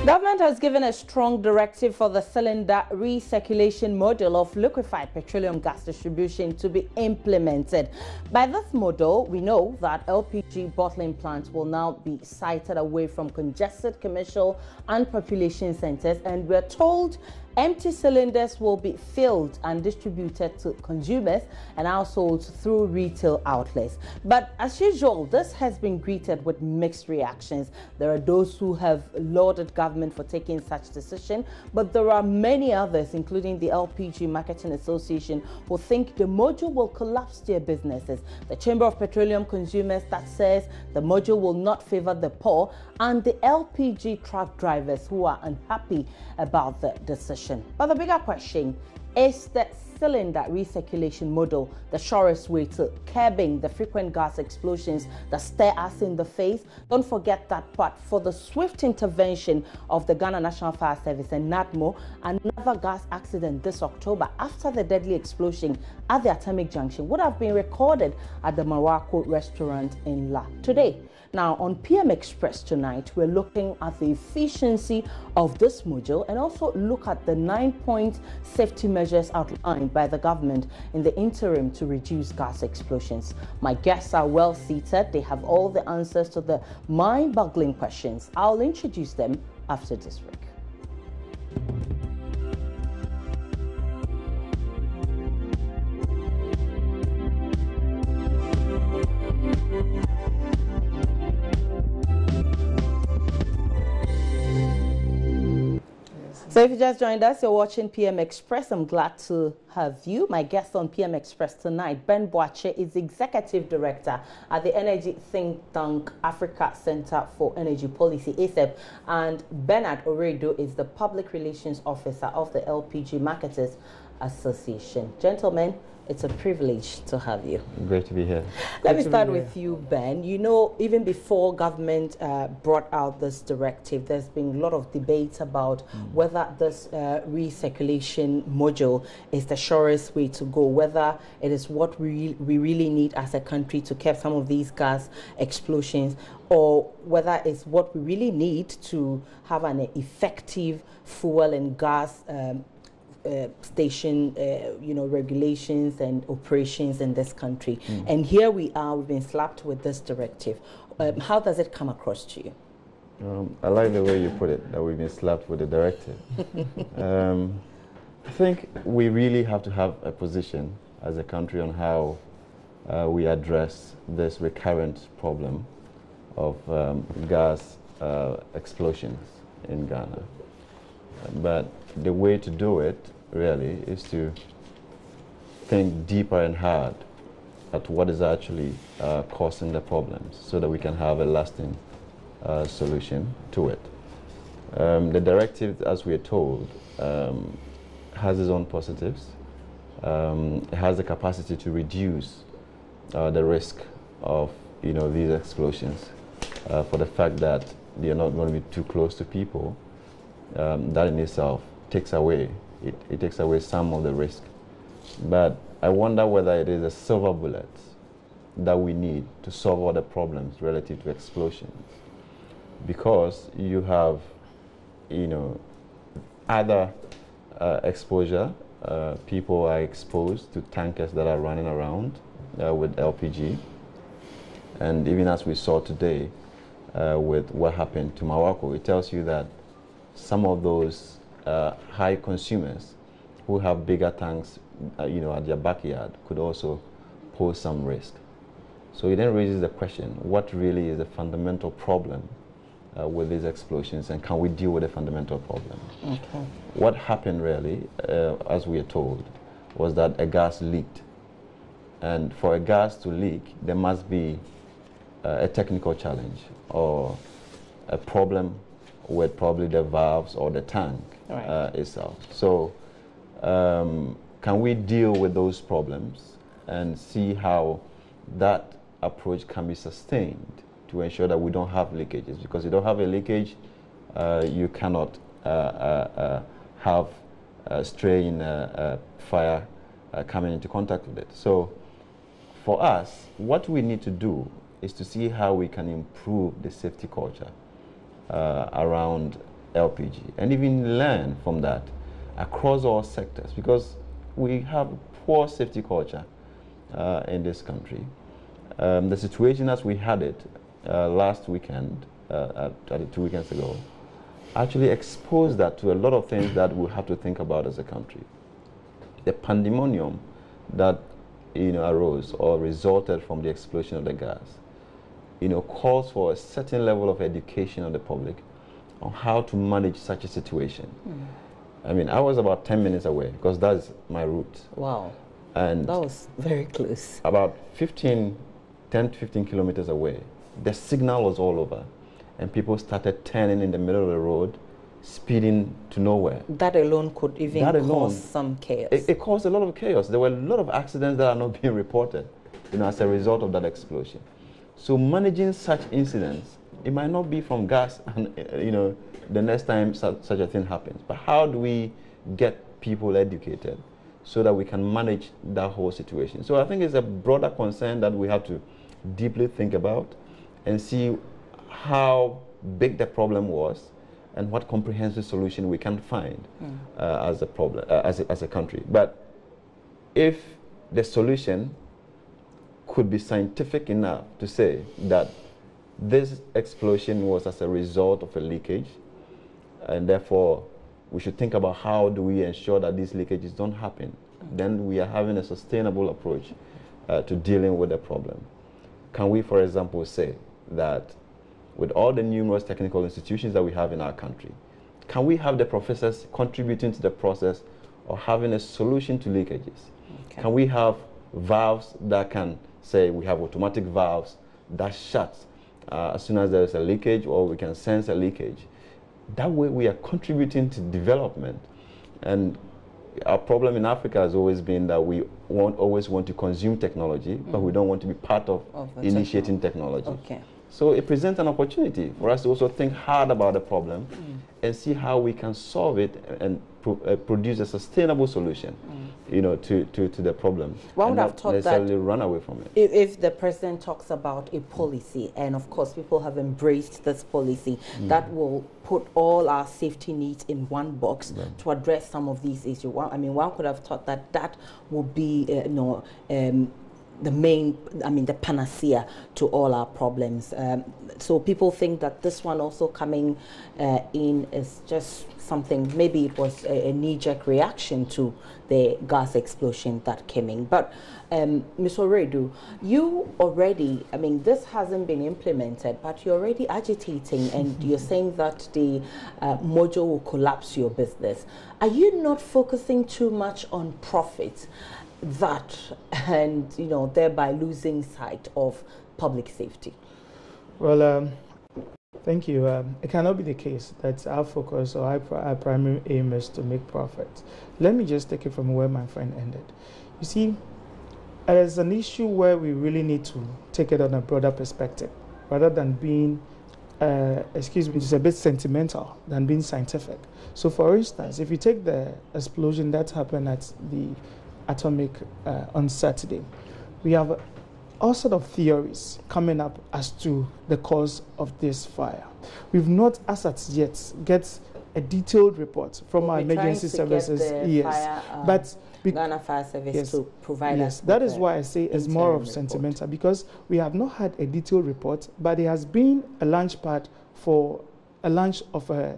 Government has given a strong directive for the cylinder recirculation model of liquefied petroleum gas distribution to be implemented. By this model, we know that LPG bottling plants will now be sited away from congested commercial and population centers, and we're told empty cylinders will be filled and distributed to consumers and households through retail outlets. But as usual, this has been greeted with mixed reactions. There are those who have lauded government for taking such decision, but there are many others, including the LPG Marketing Association, who think the module will collapse their businesses. The Chamber of Petroleum Consumers that says the module will not favor the poor, and the LPG truck drivers who are unhappy about the decision. But the bigger question is the cylinder recirculation model the surest way to curbing the frequent gas explosions that stare us in the face? Don't forget that part for the swift intervention of the Ghana National Fire Service and NADMO, another gas accident this October after the deadly explosion at the Atomic Junction would have been recorded at the Morocco restaurant in La. Today, now on PM Express tonight, we're looking at the efficiency of this module and also look at the 9-point safety measures outlined by the government in the interim to reduce gas explosions. My guests are well seated. They have all the answers to the mind-boggling questions. I'll introduce them after this break. So if you just joined us, you're watching PM Express. I'm glad to have you. My guest on PM Express tonight, Ben Boache, is Executive Director at the Energy Think Tank Africa Center for Energy Policy, ACEP, and Bernard Oredo is the Public Relations Officer of the LPG Marketers Association. Gentlemen, it's a privilege to have you. Great to be here. Let me start with you, Ben. You know, even before government brought out this directive, there's been a lot of debate about whether this recirculation module is the surest way to go, whether it is what we really need as a country to curb some of these gas explosions, or whether it's what we really need to have an effective fuel and gas station, regulations and operations in this country. And here we are, we've been slapped with this directive. How does it come across to you? I like the way you put it, that we've been slapped with the directive. I think we really have to have a position as a country on how we address this recurrent problem of gas explosions in Ghana. But the way to do it really is to think deeper and hard at what is actually causing the problems so that we can have a lasting solution to it. The directive, as we are told, has its own positives. It has the capacity to reduce the risk of these explosions for the fact that they are not going to be too close to people. That in itself takes away some of the risk. But I wonder whether it is a silver bullet that we need to solve all the problems relative to explosions, because you have other exposure. People are exposed to tankers that are running around with LPG, and even as we saw today with what happened to Morocco, it tells you that some of those high consumers who have bigger tanks, at their backyard could also pose some risk. So it then raises the question: what really is the fundamental problem with these explosions, and can we deal with the fundamental problem? Okay. What happened really, as we are told, was that a gas leaked, and for a gas to leak, there must be a technical challenge or a problem with probably the valves or the tank itself. So can we deal with those problems and see how that approach can be sustained to ensure that we don't have leakages? Because you don't have a leakage, you cannot have stray in fire coming into contact with it. So for us, what we need to do is to see how we can improve the safety culture around LPG and even learn from that across all sectors, because we have poor safety culture in this country. The situation as we had it last weekend, 2 weekends ago, actually exposed that to a lot of things that we'll have to think about as a country. The pandemonium that arose or resulted from the explosion of the gas, calls for a certain level of education of the public on how to manage such a situation. I mean, I was about 10 minutes away because that's my route. Wow. And that was very close. About 10 to 15 kilometers away, the signal was all over, and people started turning in the middle of the road, speeding to nowhere. That alone could even cause some chaos. It caused a lot of chaos. There were a lot of accidents that are not being reported, as a result of that explosion. So managing such incidents, it might not be from gas, and the next time such a thing happens. But how do we get people educated so that we can manage that whole situation? So I think it's a broader concern that we have to deeply think about and see how big the problem was and what comprehensive solution we can find as a problem, as a country. But if the solution could be scientific enough to say that this explosion was as a result of a leakage, and therefore we should think about how do we ensure that these leakages don't happen, then we are having a sustainable approach to dealing with the problem. Can we, for example, say that with all the numerous technical institutions that we have in our country, can we have the professors contributing to the process of having a solution to leakages? Okay. Can we have valves that can say we have automatic valves that shut as soon as there is a leakage, or we can sense a leakage? That way we are contributing to development. And our problem in Africa has always been that we always want to consume technology, but we don't want to be part of initiating technology. Okay. So it presents an opportunity for us to also think hard about the problem and see how we can solve it and produce a sustainable solution, to the problem. One would have thought necessarily that run away from it. If the president talks about a policy, and of course people have embraced this policy that will put all our safety needs in one box to address some of these issues. One could have thought that that would be, the panacea to all our problems. So people think that this one also coming in is just something, maybe it was a knee-jerk reaction to the gas explosion that came in. But Ms. Oredu, you already, this hasn't been implemented, but you're already agitating and you're saying that the module will collapse your business. Are you not focusing too much on profit, and thereby losing sight of public safety? Well, thank you. It cannot be the case that our focus or our primary aim is to make profit. Let me just take it from where my friend ended. You see, there's an issue where we really need to take it on a broader perspective, rather than being, just a bit sentimental than being scientific. So for instance, if you take the explosion that happened at the atomic on Saturday, we have all sorts of theories coming up as to the cause of this fire. We've not, as at yet, get a detailed report from our emergency services. Yes, but Ghana Fire Service to provide us. That is why I say it's more of sentimental, because we have not had a detailed report, but there has been a launch pad for a launch of a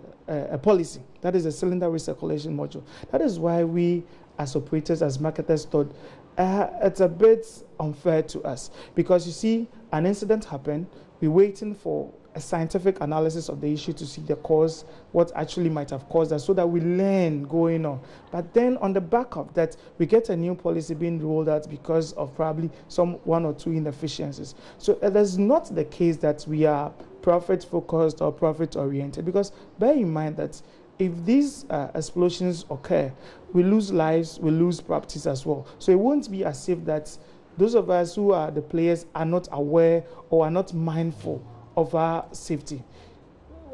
policy. That is a cylinder recirculation module. That is why we, as operators, as marketers, thought it's a bit unfair to us, because you see, an incident happened, we're waiting for a scientific analysis of the issue to see the cause, what actually might have caused us, so that we learn going on. But then on the back of that, we get a new policy being rolled out because of probably one or two inefficiencies. So it is not the case that we are profit-focused or profit-oriented, because bear in mind that if these explosions occur, we lose lives, we lose properties as well. So it won't be as if that those of us who are the players are not aware or are not mindful of our safety.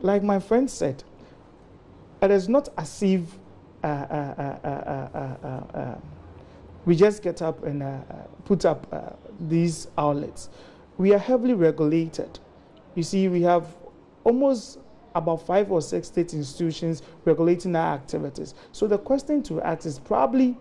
Like my friend said, it is not as if we just get up and put up these outlets. We are heavily regulated. You see, we have almost about 5 or 6 state institutions regulating our activities. So the question to ask is probably,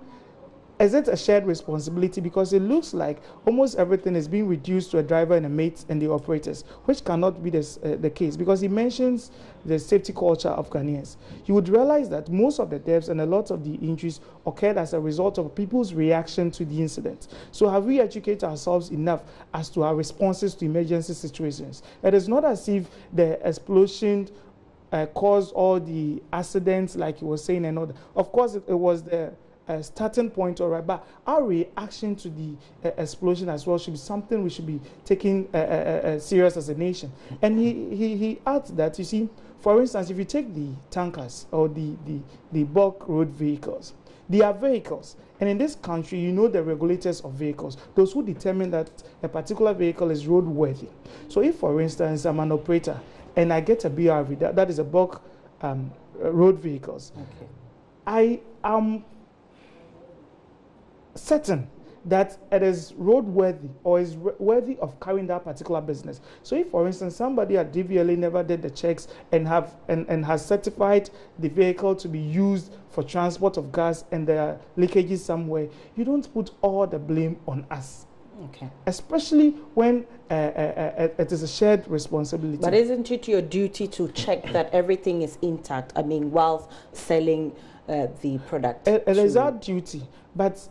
is it a shared responsibility? Because it looks like almost everything is being reduced to a driver and a mate and the operators, which cannot be the case, because he mentions the safety culture of Ghanaians. You would realize that most of the deaths and a lot of the injuries occurred as a result of people's reaction to the incident. So have we educated ourselves enough as to our responses to emergency situations? It is not as if the explosion caused all the accidents like he was saying and all that. Of course, it was the starting point, all right, but our reaction to the explosion as well should be something we should be taking serious as a nation. And he adds that, you see, for instance, if you take the tankers or the bulk road vehicles, they are vehicles. And in this country, you know the regulators of vehicles, those who determine that a particular vehicle is roadworthy. So if, for instance, I'm an operator and I get a BRV, that is a bulk road vehicles, okay, I am certain that it is roadworthy or is worthy of carrying that particular business. So if, for instance, somebody at DVLA never did the checks and has certified the vehicle to be used for transport of gas and there are leakages somewhere, you don't put all the blame on us. Okay. Especially when it is a shared responsibility. But isn't it your duty to check that everything is intact? I mean, whilst selling the product? It is our duty, but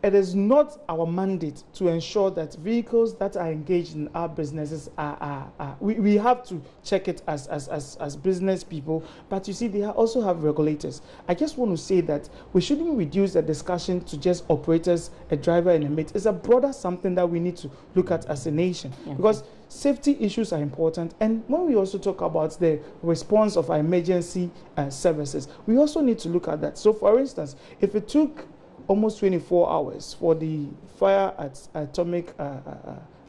it is not our mandate to ensure that vehicles that are engaged in our businesses we have to check it as business people, but you see, they also have regulators. I just want to say that we shouldn't reduce the discussion to just operators, a driver and a mate. It's a broader something that we need to look at as a nation, because safety issues are important. And when we also talk about the response of our emergency services, we also need to look at that. So for instance, if it took almost 24 hours for the fire at atomic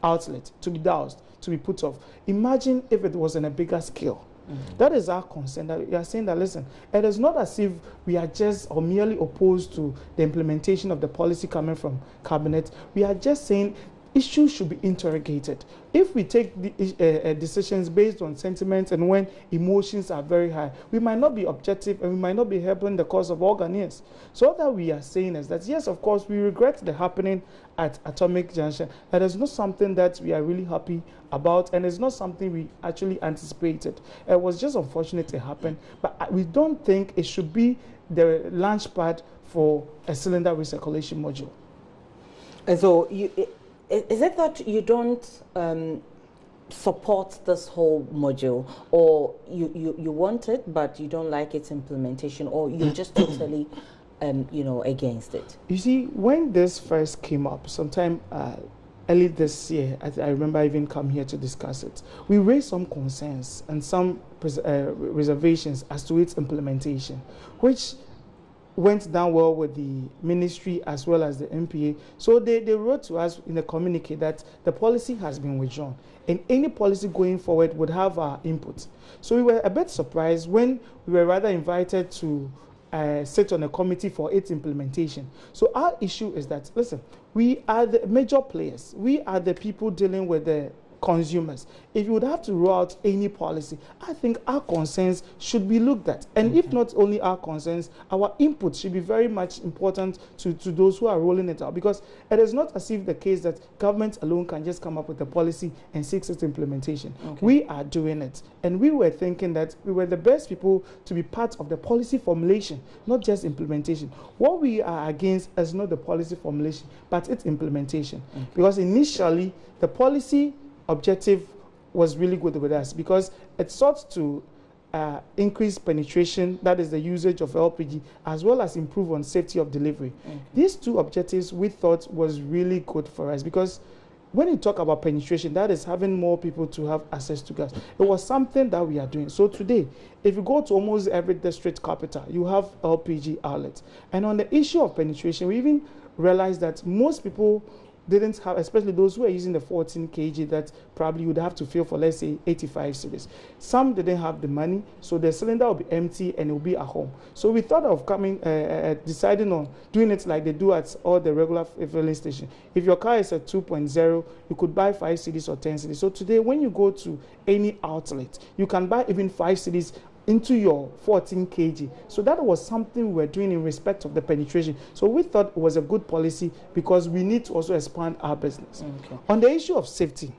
outlet to be doused, to be put off, imagine if it was on a bigger scale. That is our concern. That we are saying that, listen, it is not as if we are just or merely opposed to the implementation of the policy coming from cabinet. We are just saying issues should be interrogated. If we take the, decisions based on sentiments and when emotions are very high, we might not be objective and we might not be helping the cause of all Ghanaians. So what that we are saying is that, yes, of course, we regret the happening at Atomic Junction. That is not something that we are really happy about, and it's not something we actually anticipated. It was just unfortunate it happened, but we don't think it should be the launch pad for a cylinder recirculation module. And so is it that you don't support this whole module, or you want it but you don't like its implementation, or you're just totally against it? You see, when this first came up sometime early this year, I remember even come here to discuss it, we raised some concerns and some reservations as to its implementation, which went down well with the ministry as well as the MPA. So they wrote to us in the communique that the policy has been withdrawn and any policy going forward would have our input. So we were a bit surprised when we were rather invited to sit on a committee for its implementation. So our issue is that, listen, we are the major players. We are the people dealing with the consumers. If you would have to roll out any policy, I think our concerns should be looked at. And if not only our concerns, our input should be very much important to those who are rolling it out. Because it is not as if the case that government alone can just come up with a policy and seek its implementation. We are doing it. And we were thinking that we were the best people to be part of the policy formulation, not just implementation. What we are against is not the policy formulation, but its implementation. Because initially, the policy objective was really good with us because it sought to increase penetration, that is the usage of LPG, as well as improve on safety of delivery. These two objectives we thought was really good for us, because when you talk about penetration, that is having more people to have access to gas. It was something that we are doing. So today, if you go to almost every district capital, you have LPG outlets. And on the issue of penetration, we even realized that most people didn't have, especially those who are using the 14 kg that probably would have to fill for, let's say, 85 cedis. Some didn't have the money, so the cylinder will be empty and it will be at home. So we thought of deciding on doing it like they do at all the regular filling stations. If your car is a 2.0, you could buy 5 cedis or 10 cedis. So today, when you go to any outlet, you can buy even 5 cedis into your 14 kg. So that was something we were doing in respect of the penetration. So we thought it was a good policy because we need to also expand our business. Okay. On the issue of safety,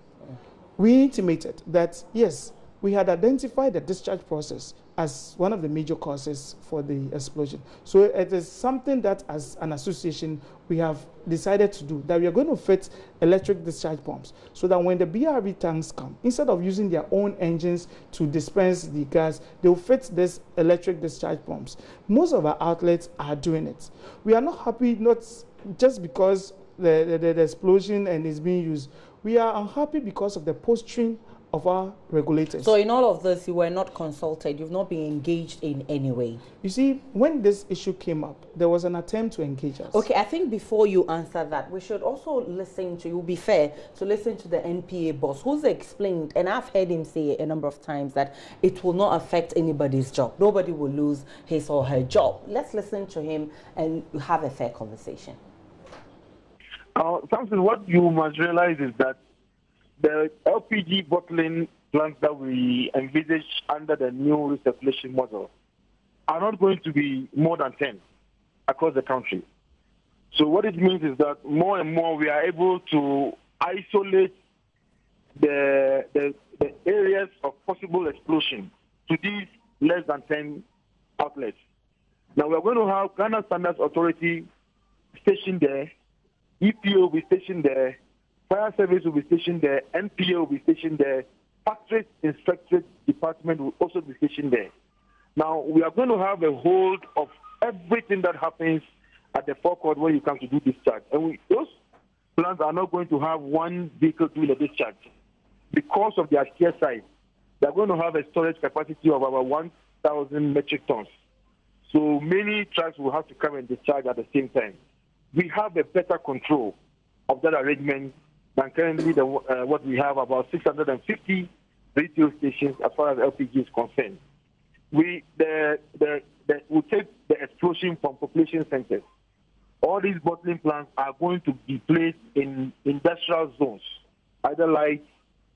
we intimated that, yes, we had identified the discharge process as one of the major causes for the explosion. So it is something that as an association we have decided to do, that we are going to fit electric discharge pumps so that when the BRV tanks come, instead of using their own engines to dispense the gas, they will fit this electric discharge pumps. Most of our outlets are doing it. We are not happy, not just because the explosion and is being used. We are unhappy because of the posturing of our regulators. So in all of this, you were not consulted, you've not been engaged in any way? You see, when this issue came up, there was an attempt to engage us. Okay, I think before you answer that, we should also listen to, it will be fair to listen to the NPA boss, who's explained, and I've heard him say a number of times, that it will not affect anybody's job. Nobody will lose his or her job. Let's listen to him and have a fair conversation. Something what you must realize is that the LPG bottling plants that we envisage under the new recirculation model are not going to be more than 10 across the country. So what it means is that more and more we are able to isolate the areas of possible explosion to these less than 10 outlets. Now we are going to have Ghana Standards Authority stationed there, EPA will be stationed there, Fire Service will be stationed there, NPA will be stationed there, Factory Inspectorate Department will also be stationed there. Now, we are going to have a hold of everything that happens at the forecourt when you come to do discharge. And those plants are not going to have one vehicle doing the discharge. Because of their sheer size, they are going to have a storage capacity of about 1,000 metric tons. So many trucks will have to come and discharge at the same time. We have a better control of that arrangement than currently what we have, about 650 retail stations as far as LPG is concerned. We take the explosion from population centers. All these bottling plants are going to be placed in industrial zones, either light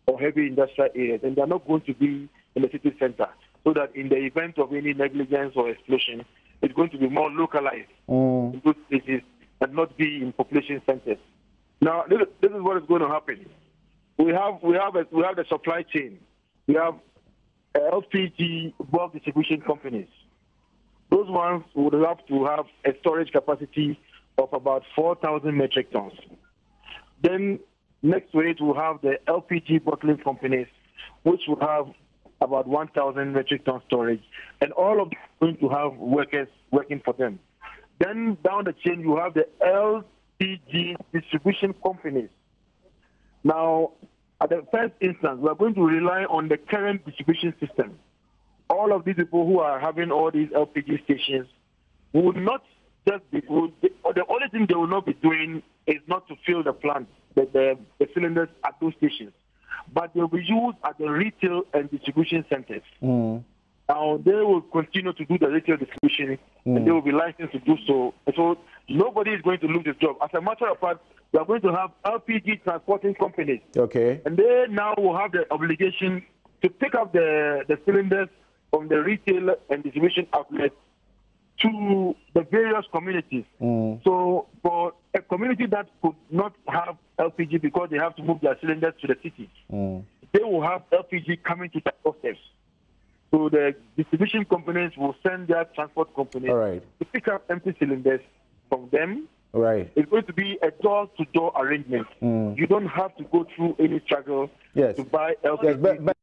or heavy industrial areas, and they're not going to be in the city center, so that in the event of any negligence or explosion, it's going to be more localized in those places and not be in population centers. Now, this is what is going to happen. We have the supply chain. We have LPG bulk distribution companies. Those ones would have to have a storage capacity of about 4,000 metric tons. Then next to it, we'll have the LPG bottling companies, which will have about 1,000 metric ton storage, and all of them are going to have workers working for them. Then down the chain, you have the LPG distribution companies. Now, at the first instance, we are going to rely on the current distribution system. All of these people who are having all these LPG stations would not just be, the only thing they will not be doing is not to fill the plant, the cylinders at those stations, but they will be used at the retail and distribution centers. Now, they will continue to do the retail distribution, and they will be licensed to do so. And so nobody is going to lose their job. As a matter of fact, we are going to have LPG transporting companies. Okay. And they now will have the obligation to pick up the cylinders from the retail and distribution outlets to the various communities. So for a community that could not have LPG because they have to move their cylinders to the city, they will have LPG coming to their doorsteps. So the distribution companies will send their transport companies to pick up empty cylinders from them. It's going to be a door-to-door arrangement. You don't have to go through any struggle to buy LPG.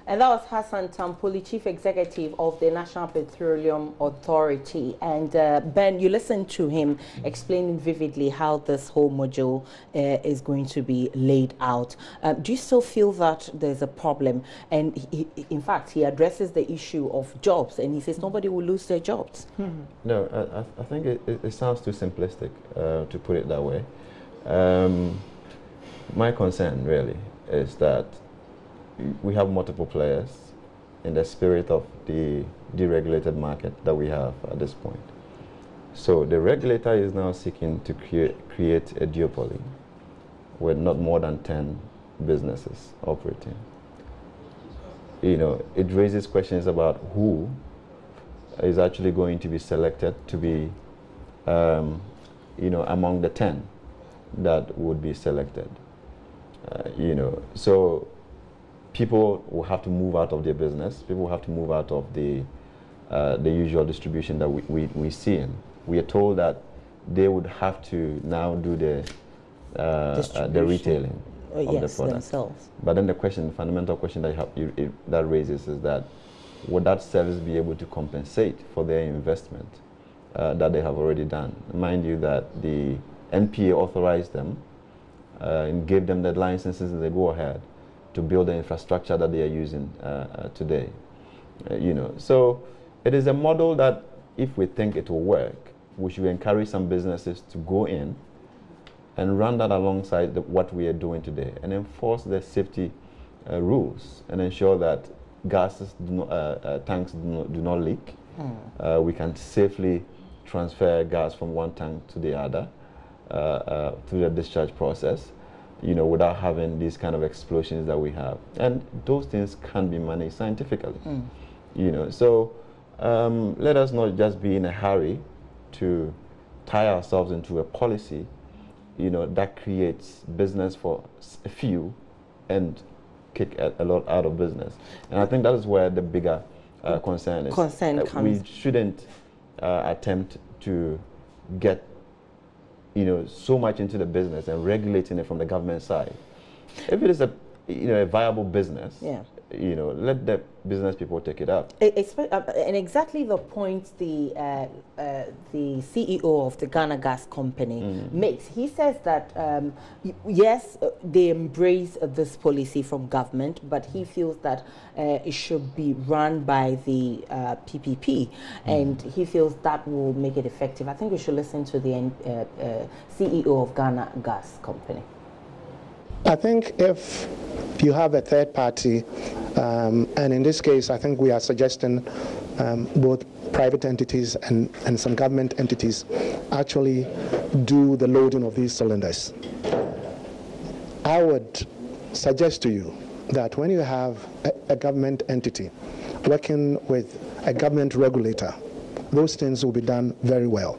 And that was Hassan Tampoli, Chief Executive of the National Petroleum Authority. And Ben, you listened to him explaining vividly how this whole module is going to be laid out. Do you still feel that there's a problem? And in fact, he addresses the issue of jobs, and he says nobody will lose their jobs. No, I think it sounds too simplistic to put it that way. My concern really is that we have multiple players in the spirit of the deregulated market that we have at this point. So the regulator is now seeking to create a duopoly with not more than 10 businesses operating. You know, it raises questions about who is actually going to be selected to be, you know, among the 10 that would be selected. You know, so people will have to move out of their business. People will have to move out of the usual distribution that we see in. We are told that they would have to now do the retailing of the product themselves. But then the fundamental question that raises is that would that service be able to compensate for their investment that they have already done? Mind you that the NPA authorized them and gave them the licenses and they go ahead to build the infrastructure that they are using today. You know, so it is a model that if we think it will work, we should encourage some businesses to go in and run that alongside what we are doing today and enforce the safety rules and ensure that gases tanks do not leak. We can safely transfer gas from one tank to the other through the discharge process, you know, without having these kind of explosions that we have. And those things can be managed scientifically, you know. So let us not just be in a hurry to tie ourselves into a policy, you know, that creates business for a few and kick a lot out of business. And I think that is where the bigger concern is. We shouldn't attempt to get, you know, so much into the business and regulating it from the government side. If it is a viable business, you know, let the business people take it up. And exactly the point the CEO of the Ghana Gas Company makes. He says that yes, they embrace this policy from government, but he feels that it should be run by the PPP, and he feels that will make it effective. I think we should listen to the CEO of Ghana Gas Company. I think if you have a third party, and in this case, I think we are suggesting both private entities and some government entities actually do the loading of these cylinders. I would suggest to you that when you have a government entity working with a government regulator, those things will be done very well.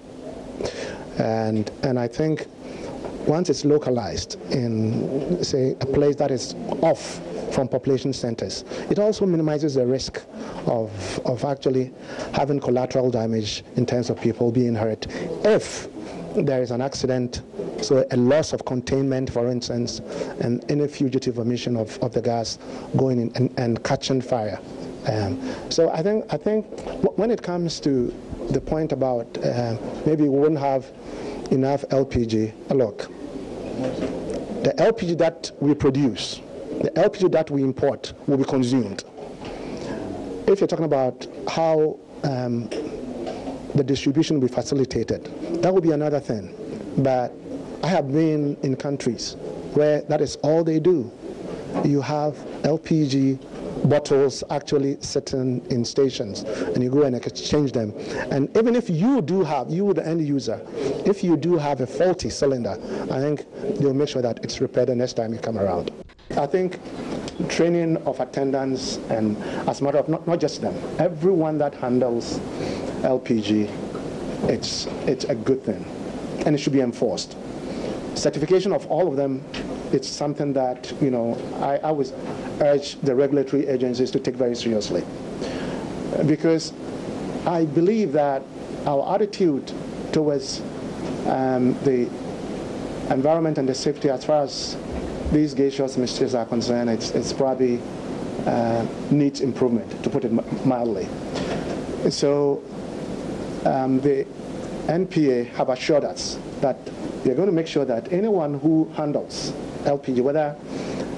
And I think once it's localized in, say, a place that is off from population centers, it also minimizes the risk of actually having collateral damage in terms of people being hurt. If there is an accident, so a loss of containment, for instance, and any fugitive emission of the gas going in and catching fire. So I think when it comes to the point about maybe we wouldn't have enough LPG, look, the LPG that we produce, the LPG that we import will be consumed. If you're talking about how the distribution will be facilitated, that would be another thing. But I have been in countries where that is all they do. You have LPG bottles actually sitting in stations, and you go and exchange them. And even if you do have, you the end user, if you do have a faulty cylinder, I think they'll make sure that it's repaired the next time you come around. I think training of attendants, and as a matter of not just them, everyone that handles LPG, it's a good thing, and it should be enforced. Certification of all of them, it's something that, you know, I always urge the regulatory agencies to take very seriously, because I believe that our attitude towards the environment and the safety as far as these gaseous mixtures are concerned, it's probably needs improvement, to put it mildly. So the NPA have assured us that they're going to make sure that anyone who handles LPG, whether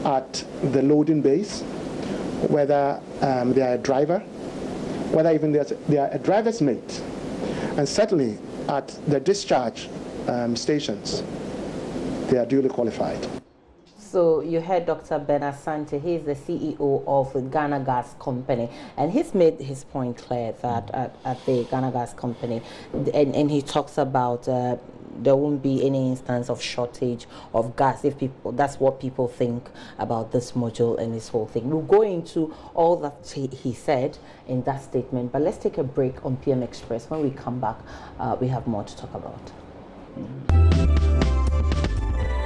at the loading base, whether they are a driver, whether even they are a driver's mate, and certainly at the discharge stations, they are duly qualified. So you heard Dr. Ben Asante. He is the CEO of the Ghana Gas Company, and he's made his point clear that at the Ghana Gas Company, and he talks about there won't be any instance of shortage of gas if people, that's what people think about this module and this whole thing. We'll go into all that he said in that statement, but let's take a break on PM Express. When we come back, we have more to talk about.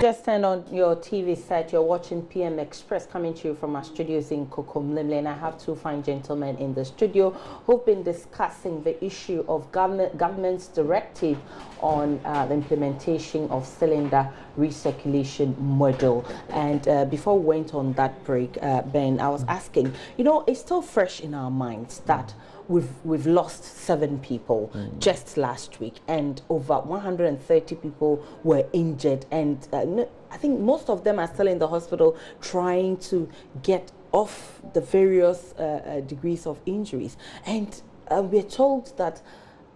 Just turn on your TV set, you're watching PM Express coming to you from our studios in Kokomlemle, and I have two fine gentlemen in the studio who've been discussing the issue of government's directive on the implementation of cylinder recirculation model. And before we went on that break, Ben, I was asking, you know, it's still fresh in our minds that we've lost 7 people just last week, and over 130 people were injured, and I think most of them are still in the hospital trying to get off the various degrees of injuries. And we're told that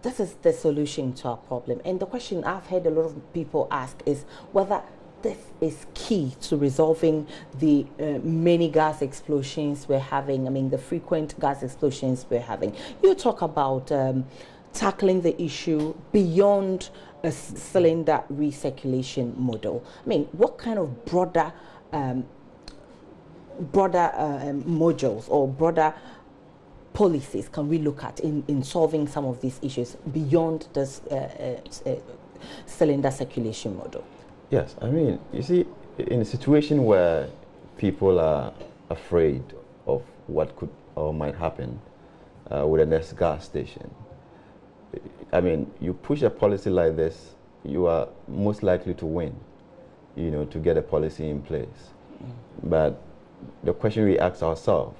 this is the solution to our problem. And the question I've heard a lot of people ask is whether this is key to resolving the many gas explosions we're having. I mean, the frequent gas explosions we're having. You talk about tackling the issue beyond a cylinder recirculation model. I mean, what kind of broader modules or broader policies can we look at in solving some of these issues beyond this cylinder circulation model? Yes, I mean, you see, in a situation where people are afraid of what could or might happen with the next gas station, I mean, you push a policy like this, you are most likely to win, you know, to get a policy in place. But the question we ask ourselves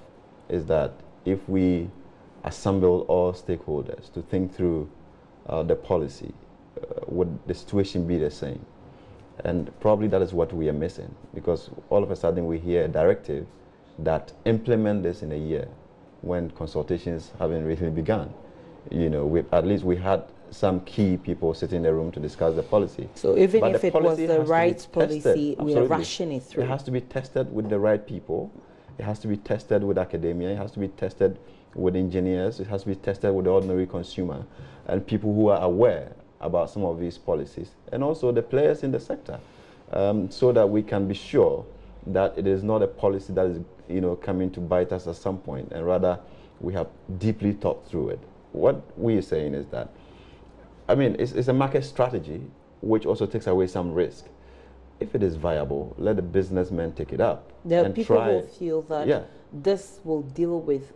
is that if we assemble all stakeholders to think through the policy, would the situation be the same? And probably that is what we are missing, because all of a sudden we hear a directive that implement this in a year when consultations haven't really begun. You know, at least we had some key people sitting in the room to discuss the policy. So even if it was the right policy, we are rushing it through. It has to be tested with the right people. It has to be tested with academia. It has to be tested with engineers. It has to be tested with the ordinary consumer and people who are aware about some of these policies, and also the players in the sector, so that we can be sure that it is not a policy that is, you know, coming to bite us at some point, and rather we have deeply thought through it. What we are saying is that, I mean, it's a market strategy which also takes away some risk. If it is viable, let the businessmen take it up. There are people who feel that this will deal with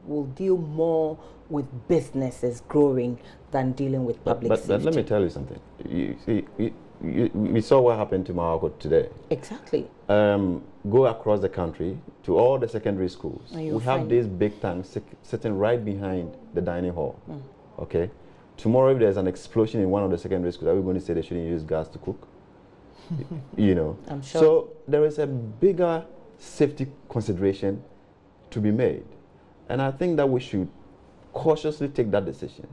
will deal more with businesses growing than dealing with public safety. But let me tell you something. You see, we saw what happened to Morocco today. Exactly. Go across the country to all the secondary schools. We have these big tanks sitting right behind the dining hall. Okay. Tomorrow, if there's an explosion in one of the secondary schools, are we going to say they shouldn't use gas to cook? You know. I'm sure. So there is a bigger safety consideration to be made. And I think that we should cautiously take that decision.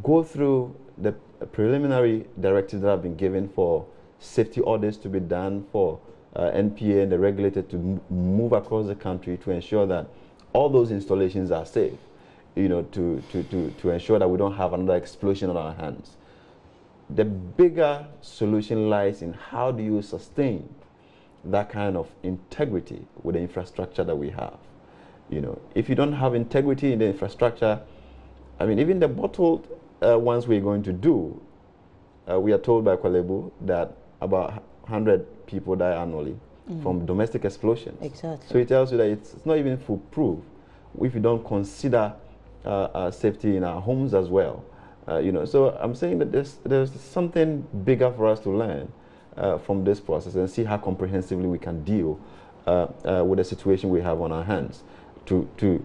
Go through the preliminary directives that have been given for safety audits to be done for NPA and the regulator to move across the country to ensure that all those installations are safe, you know, to ensure that we don't have another explosion on our hands. The bigger solution lies in how do you sustain that kind of integrity with the infrastructure that we have. You know, if you don't have integrity in the infrastructure, I mean, even the bottled ones we're going to do, we are told by Kwalebu that about 100 people die annually from domestic explosions. Exactly. So it tells you that it's not even foolproof if you don't consider safety in our homes as well. You know, so I'm saying that there's something bigger for us to learn from this process and see how comprehensively we can deal with the situation we have on our hands, to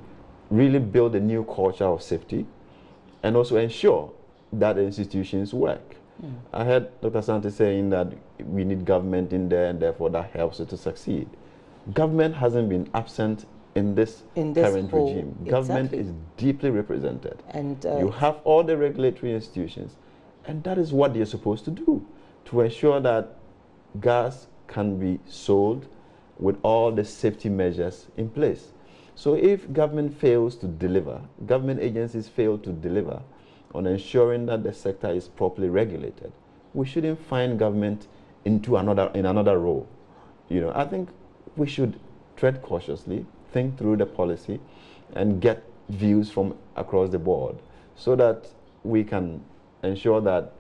really build a new culture of safety and also ensure that the institutions work. I heard Dr. Santi saying that we need government in there and therefore that helps it to succeed. Government hasn't been absent in this current regime. Government is deeply represented. And you have all the regulatory institutions, and that is what they're supposed to do, to ensure that gas can be sold with all the safety measures in place. So if government fails to deliver, government agencies fail to deliver on ensuring that the sector is properly regulated, we shouldn't find government in another role. You know, I think we should tread cautiously, think through the policy, and get views from across the board so that we can ensure that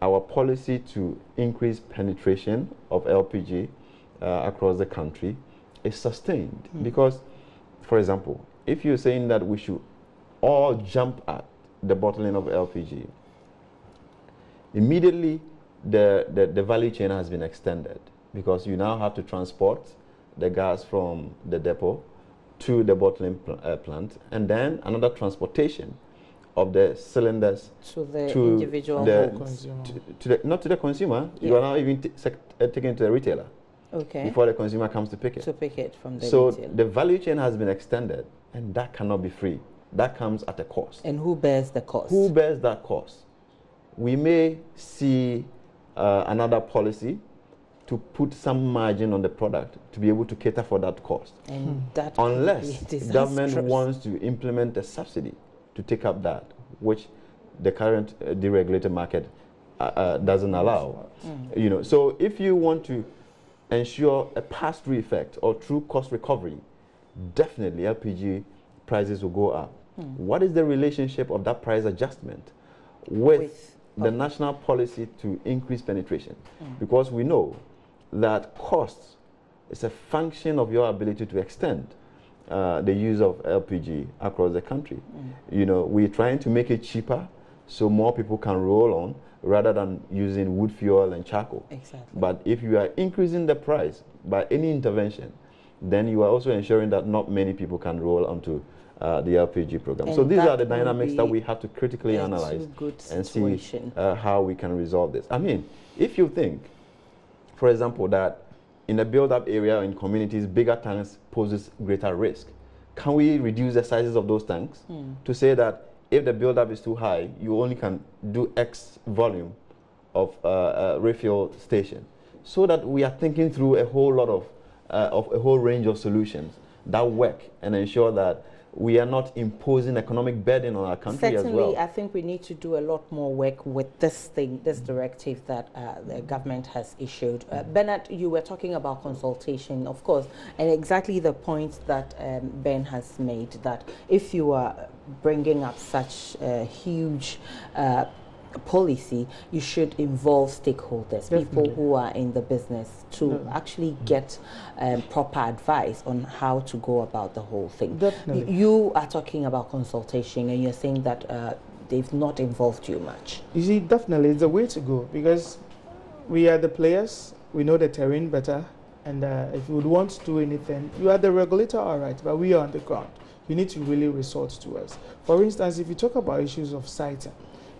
our policy to increase penetration of LPG across the country is sustained. Because, for example, if you're saying that we should all jump at the bottling of LPG, immediately the value chain has been extended, because you now have to transport the gas from the depot to the bottling plant, and then another transportation of the cylinders to the individual consumer. Not to the consumer. You are now even taken to the retailer. Okay. Before the consumer comes to pick it. To pick it from the retailer. So the value chain has been extended, and that cannot be free. That comes at a cost. And who bears the cost? Who bears that cost? We may see another policy to put some margin on the product to be able to cater for that cost. And that unless the government wants to implement a subsidy to take up that, which the current deregulated market doesn't allow. You know, so if you want to ensure a pass-through effect or true cost recovery, definitely LPG prices will go up. What is the relationship of that price adjustment with the national policy to increase penetration? Because we know that cost is a function of your ability to extend the use of LPG across the country. You know, we're trying to make it cheaper so more people can roll on rather than using wood fuel and charcoal. Exactly. But if you are increasing the price by any intervention, then you are also ensuring that not many people can roll onto the LPG program. And so these are the dynamics that we have to critically analyze and see how we can resolve this. I mean, if you think, for example, that in a build-up area in communities, bigger tanks poses greater risk, can we reduce the sizes of those tanks to say that if the build-up is too high, you only can do X volume of refuel station, so that we are thinking through a whole lot of a whole range of solutions that work and ensure that we are not imposing economic burden on our country as well. Certainly, I think we need to do a lot more work with this directive that the government has issued. Bernard, you were talking about consultation, of course, and exactly the point that Ben has made, that if you are bringing up such a huge policy, you should involve stakeholders, people who are in the business, to actually get proper advice on how to go about the whole thing. You are talking about consultation, and you're saying that they've not involved you much. You see, definitely it's the way to go, because we are the players, we know the terrain better, and if you would want to do anything, you are the regulator, all right, but we are on the ground. You need to really resort to us. For instance, if you talk about issues of siting,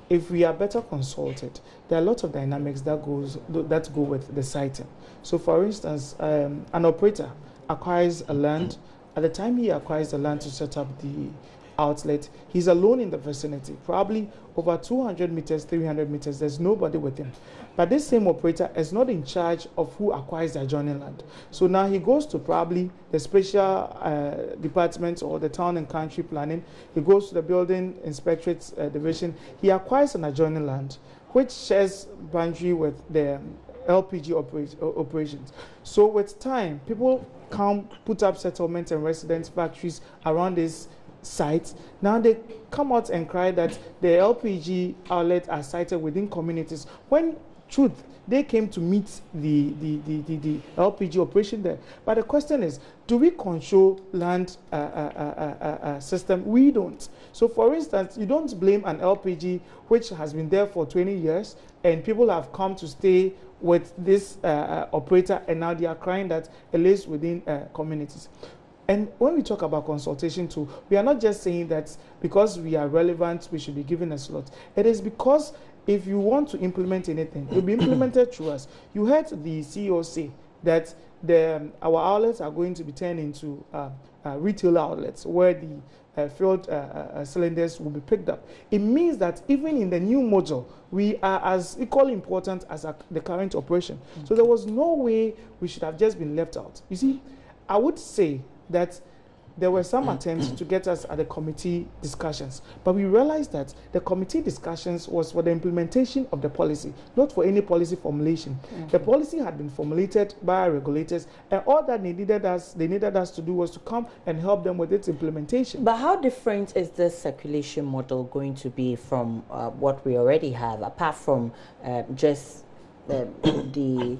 if we are better consulted, there are a lot of dynamics that go with the siting. So, for instance, an operator acquires a land. At the time he acquires the land to set up the outlet, he's alone in the vicinity, probably over 200 meters, 300 meters, there's nobody with him. But this same operator is not in charge of who acquires the adjoining land. So now he goes to probably the special department or the town and country planning. He goes to the building inspectorate division. He acquires an adjoining land, which shares boundary with the LPG operations. So with time, people come put up settlements and residence factories around this sites. Now they come out and cry that the LPG outlets are sited within communities, when truth, they came to meet the LPG operation there. But the question is, do we control land system? We don't. So for instance, you don't blame an LPG which has been there for 20 years and people have come to stay with this operator and now they are crying that it lives within communities. And when we talk about consultation too, we are not just saying that because we are relevant, we should be given a slot. It is because if you want to implement anything, it will be implemented through us. You heard the CEO say that our outlets are going to be turned into retail outlets where the filled cylinders will be picked up. It means that even in the new module, we are as equally important as the current operation. Okay. So there was no way we should have just been left out. You see, I would say that there were some attempts to get us at the committee discussions, but we realized that the committee discussions was for the implementation of the policy, not for any policy formulation. Mm-hmm. The policy had been formulated by our regulators, and all that they needed us to do was to come and help them with its implementation. But how different is this circulation model going to be from what we already have, apart from just the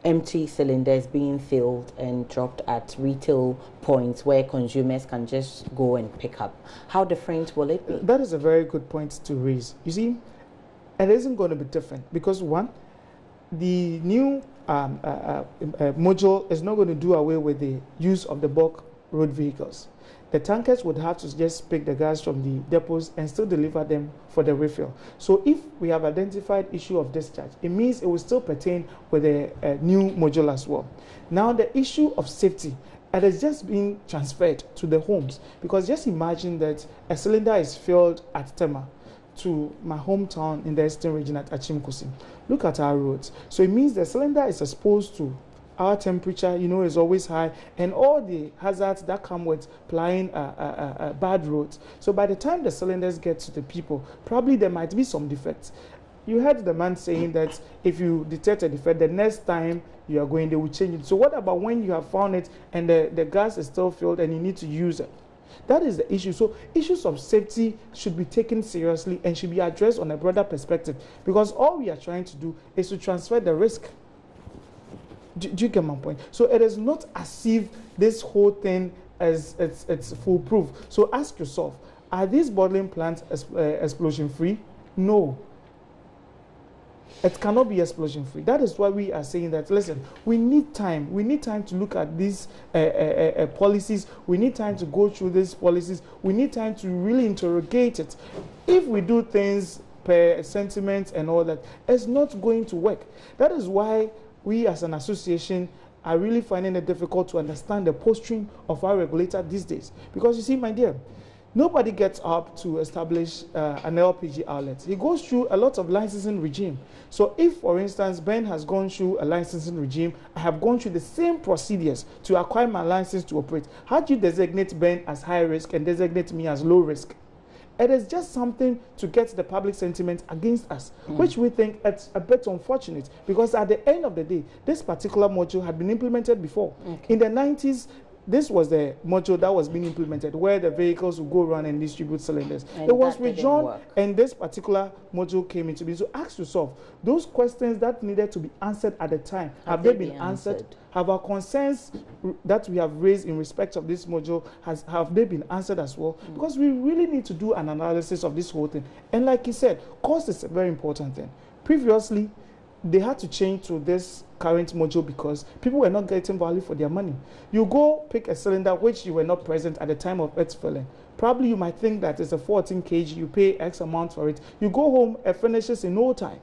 empty cylinders being filled and dropped at retail points where consumers can just go and pick up? How different will it be? That is a very good point to raise. You see, it isn't going to be different because one, the new module is not going to do away with the use of the bulk road vehicles. The tankers would have to just pick the gas from the depots and still deliver them for the refill. So if we have identified issue of discharge, it means it will still pertain with the new module as well. Now the issue of safety, it is just being transferred to the homes, because just imagine that a cylinder is filled at Tema to my hometown in the Eastern region at Achimkusi. Look at our roads. So it means the cylinder is exposed to our temperature, you know, is always high, and all the hazards that come with plying bad roads. So by the time the cylinders get to the people, probably there might be some defects. You heard the man saying that if you detect a defect, the next time you are going, they will change it. So what about when you have found it and the gas is still filled and you need to use it? That is the issue. So issues of safety should be taken seriously and should be addressed on a broader perspective, because all we are trying to do is to transfer the risk. Do you get my point? So it is not as if this whole thing is it's foolproof. So ask yourself, are these bottling plants explosion free? No. It cannot be explosion free. That is why we are saying that, listen, we need time. We need time to look at these policies. We need time to go through these policies. We need time to really interrogate it. If we do things per sentiment and all that, it's not going to work. That is why we as an association are really finding it difficult to understand the posturing of our regulator these days. Because you see, my dear, nobody gets up to establish an LPG outlet. He goes through a lot of licensing regime. So if, for instance, Ben has gone through a licensing regime, I have gone through the same procedures to acquire my license to operate. How do you designate Ben as high risk and designate me as low risk? It is just something to get the public sentiment against us, which we think it's a bit unfortunate, because at the end of the day, this particular module had been implemented before. Okay. In the 90s, this was the module that was being implemented, where the vehicles would go around and distribute cylinders. And it was withdrawn, and this particular module came into being. So ask yourself, those questions that needed to be answered at the time, have they been answered? Have our concerns that we have raised in respect of this module, have they been answered as well? Because we really need to do an analysis of this whole thing. And like you said, cost is a very important thing. Previously, they had to change to this current module because people were not getting value for their money. You go pick a cylinder which you were not present at the time of its filling. Probably you might think that it's a 14 kg, you pay X amount for it. You go home, it finishes in no time.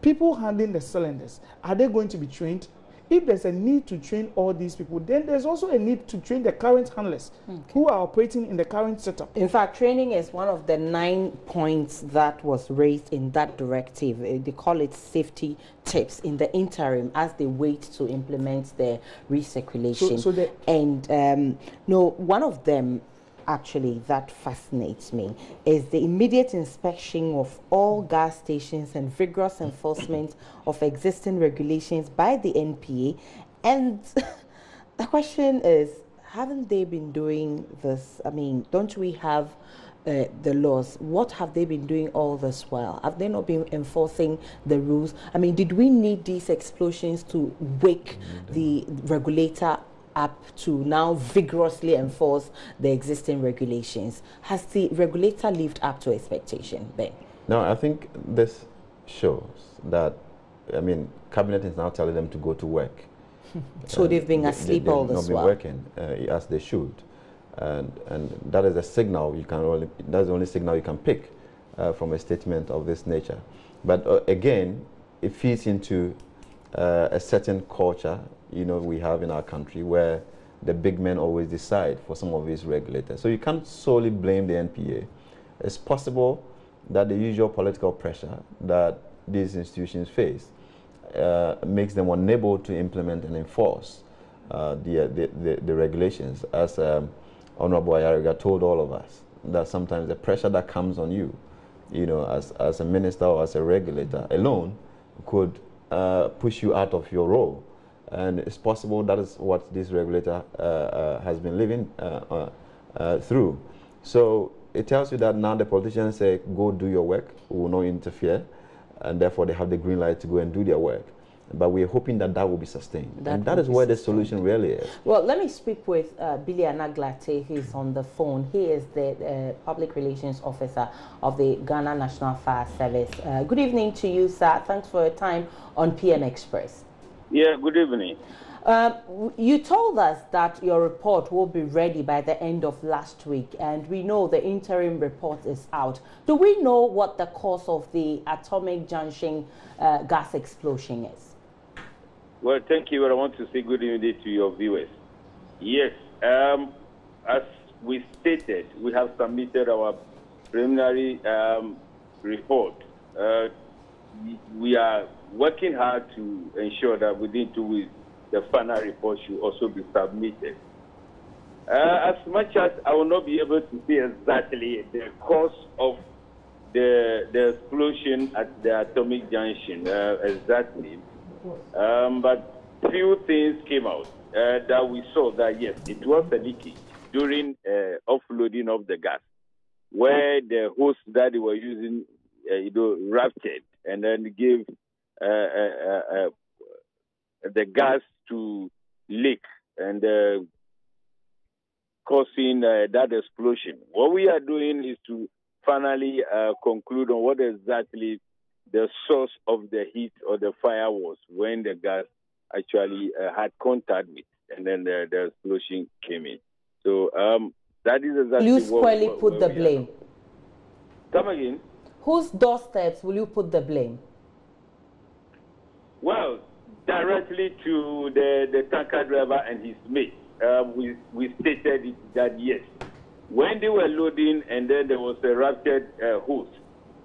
People handling the cylinders, are they going to be trained? If there's a need to train all these people, then there's also a need to train the current handlers who are operating in the current setup. In fact, training is one of the 9 points that was raised in that directive. They call it safety tips in the interim as they wait to implement the recirculation. One of them actually that fascinates me is the immediate inspection of all gas stations and vigorous enforcement of existing regulations by the NPA. And the question is, haven't they been doing this? I mean, don't we have the laws? What have they been doing all this while? Have they not been enforcing the rules? I mean, did we need these explosions to wake the regulator up to now vigorously enforce the existing regulations. Has the regulator lived up to expectation, Ben? No, I think this shows that, I mean, Cabinet is now telling them to go to work. So they've been asleep all this while. They've not been working as they should. And that is a signal you can only, that's the only signal you can pick from a statement of this nature. But again, it feeds into a certain culture, you know, we have in our country where the big men always decide for some of these regulators. So you can't solely blame the NPA. It's possible that the usual political pressure that these institutions face makes them unable to implement and enforce the regulations. As Honorable Ayariga told all of us, that sometimes the pressure that comes on you, you know, as a minister or as a regulator alone could push you out of your role. And it's possible that is what this regulator has been living through. So it tells you that now the politicians say, go do your work, we will not interfere, and therefore they have the green light to go and do their work. But we're hoping that that will be sustained. And that is where the solution really is. Well, let me speak with Billy Anaglate, who's on the phone. He is the Public Relations Officer of the Ghana National Fire Service. Good evening to you, sir. Thanks for your time on PM Express. Yeah, good evening. You told us that your report will be ready by the end of last week, and we know the interim report is out. Do we know what the cause of the atomic junction gas explosion is? Well, thank you. I want to say good evening to your viewers. Yes, as we stated, we have submitted our preliminary report. We are working hard to ensure that within 2 weeks, the final report should also be submitted. As much as I will not be able to say exactly the cause of the explosion at the atomic junction exactly, but few things came out that we saw that yes, it was a leakage during offloading of the gas, where the hose that they were using, ruptured and then gave the gas to leak and causing that explosion. What we are doing is to finally conclude on what exactly the source of the heat or the fire was when the gas actually had contact with, and then the explosion came in. So that is exactly will you squarely put the blame? Come again? Whose doorsteps will you put the blame? Well, directly to the tanker driver and his mate. We stated that yes, when they were loading and then there was a ruptured hose,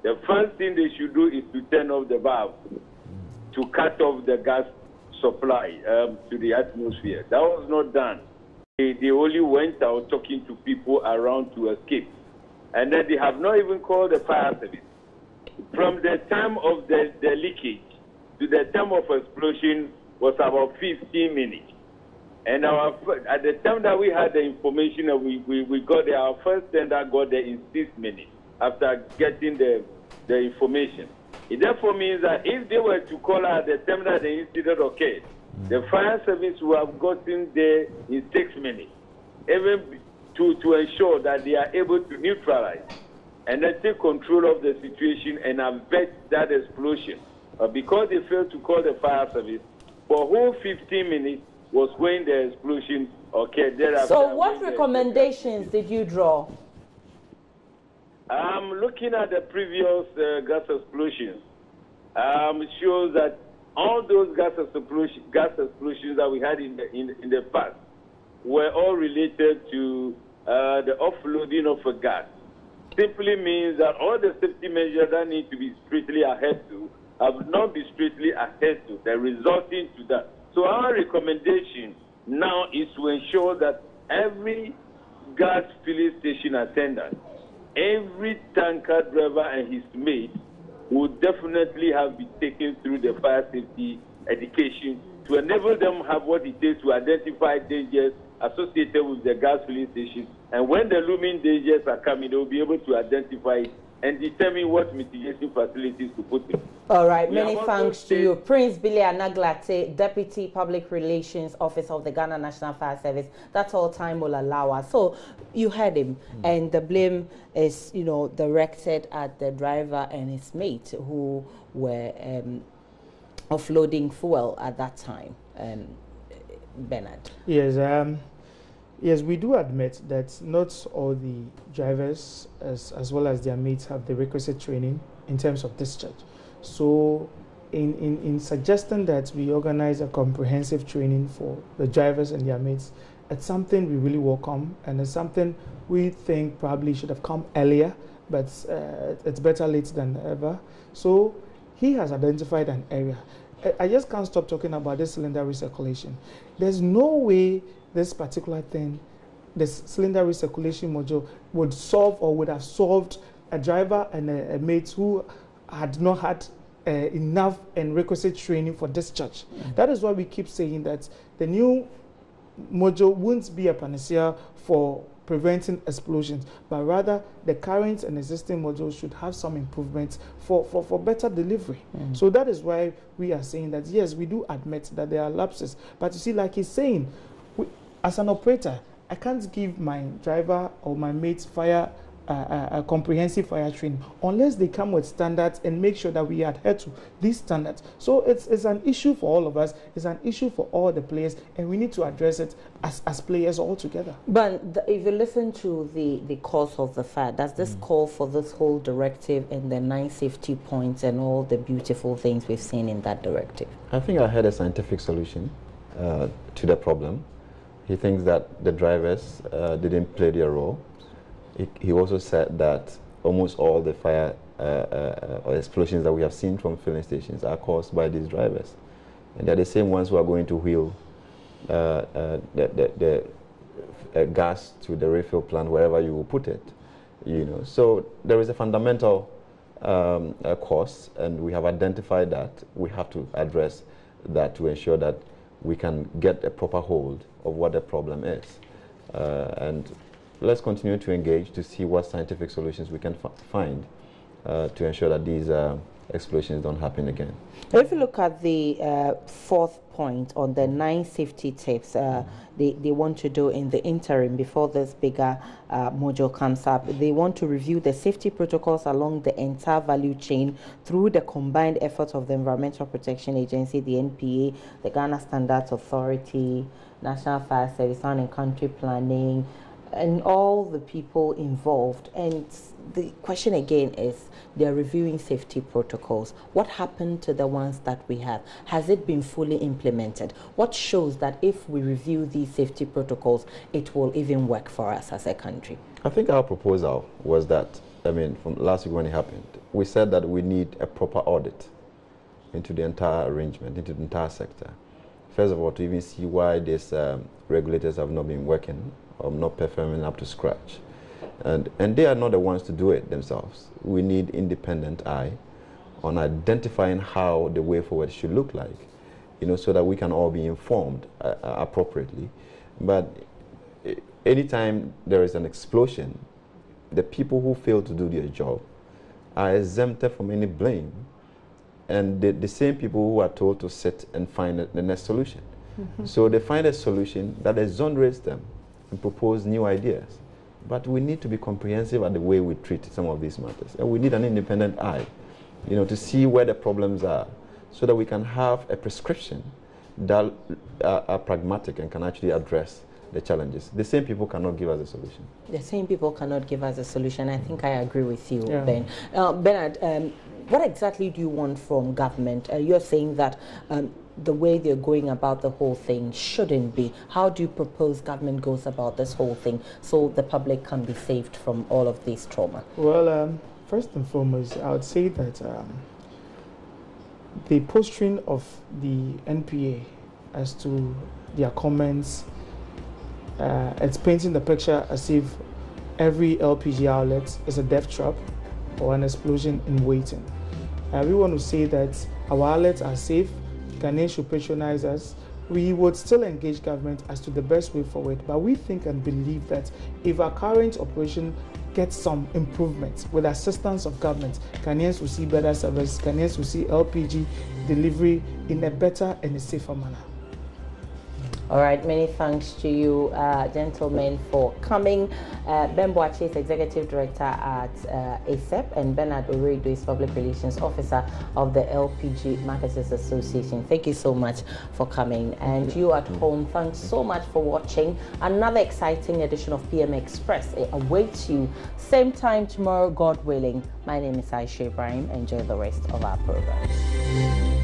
the first thing they should do is to turn off the valve to cut off the gas supply to the atmosphere. That was not done. They only went out talking to people around to escape. And then they have not even called the fire service. From the time of the leakage to the time of explosion was about 15 minutes. And at the time that we had the information, we got there, our first tender got there in 6 minutes after getting the information. It therefore means that if they were to call at the time that the incident occurred, the fire service would have gotten there in 6 minutes, even to ensure that they are able to neutralize and then take control of the situation and avert that explosion. Because they failed to call the fire service, for a whole 15 minutes was when the explosion occurred. So what recommendations did you draw? Looking at the previous gas explosions, shows that all those gas explosions that we had in the past were all related to the offloading of a gas. Simply means that all the safety measures that need to be strictly adhered to have not been strictly adhered to, that resulting to that. So our recommendation now is to ensure that every gas filling station attendant, every tanker driver and his mate would definitely have been taken through the fire safety education to enable them have what it takes to identify dangers associated with the gas filling station. And when the looming dangers are coming, they will be able to identify it and determine what mitigation facilities to put in. All right, many thanks to you. Prince Billy Anaglate, Deputy Public Relations Officer of the Ghana National Fire Service. That's all time will allow us. So you heard him, and the blame is, you know, directed at the driver and his mate who were offloading fuel at that time. Bernard. Yes, yes, we do admit that not all the drivers, as well as their mates, have the requisite training in terms of discharge. So in suggesting that we organize a comprehensive training for the drivers and their mates, it's something we really welcome, and it's something we think probably should have come earlier, but it's better late than ever. So he has identified an area. I just can't stop talking about this cylinder recirculation. There's no way this particular thing, this cylinder recirculation module, would solve or would have solved a driver and a mate who had not had enough and requisite training for discharge. That is why we keep saying that the new module won't be a panacea for preventing explosions, but rather the current and existing modules should have some improvements for better delivery. So that is why we are saying that, yes, we do admit that there are lapses, but you see, like he's saying, as an operator, I can't give my driver or my mates a comprehensive fire training unless they come with standards and make sure that we adhere to these standards. So it's an issue for all of us, it's an issue for all the players, and we need to address it as players all together. But if you listen to the cause of the fire, does this call for this whole directive and the 9 safety points and all the beautiful things we've seen in that directive? I think I had a scientific solution to the problem. He thinks that the drivers didn't play their role. He also said that almost all the fire or explosions that we have seen from filling stations are caused by these drivers. And they're the same ones who are going to wheel the gas to the refill plant wherever you will put it. You know, so there is a fundamental cause, and we have identified that. We have to address that to ensure that we can get a proper hold of what the problem is. And let's continue to engage to see what scientific solutions we can find to ensure that these explosions don't happen again. If you look at the fourth point on the 9 safety tips they want to do in the interim before this bigger module comes up, they want to review the safety protocols along the entire value chain through the combined efforts of the Environmental Protection Agency, the NPA, the Ghana Standards Authority, National Fire Service, Town and Country Planning, and all the people involved. And the question again is, they're reviewing safety protocols. What happened to the ones that we have? Has it been fully implemented? What shows that if we review these safety protocols, it will even work for us as a country? I think our proposal was that, I mean, from last week when it happened, we said that we need a proper audit into the entire arrangement, into the entire sector. First of all, to even see why these regulators have not been working or not performing up to scratch. And they are not the ones to do it themselves. We need independent eye on identifying how the way forward should look like, you know, so that we can all be informed appropriately. But anytime there is an explosion, the people who fail to do their job are exempted from any blame. And the same people who are told to sit and find the next solution. So they find a solution that exonerates them and propose new ideas. But we need to be comprehensive at the way we treat some of these matters. And we need an independent eye, you know, to see where the problems are, so that we can have a prescription that are pragmatic and can actually address the challenges. The same people cannot give us a solution. The same people cannot give us a solution. I think I agree with you, Ben. Bernard, what exactly do you want from government? You're saying that the way they're going about the whole thing shouldn't be. How do you propose government goes about this whole thing so the public can be saved from all of this trauma? Well, first and foremost, I would say that the posturing of the NPA as to their comments, it's painting the picture as if every LPG outlet is a death trap or an explosion in waiting. We want to say that our outlets are safe. Ghanaians should patronize us. We would still engage government as to the best way forward, but we think and believe that if our current operation get some improvements with assistance of government. Ghanaians will see better service. Ghanaians will see LPG delivery in a better and a safer manner. All right, many thanks to you, gentlemen, for coming. Ben Boache is Executive Director at ASEP, and Bernard Oreido is Public Relations Officer of the LPG Marketers Association. Thank you so much for coming. And you at home, thanks so much for watching. Another exciting edition of PM Express. It awaits you same time tomorrow, God willing. My name is Aisha Ibrahim. Enjoy the rest of our programs.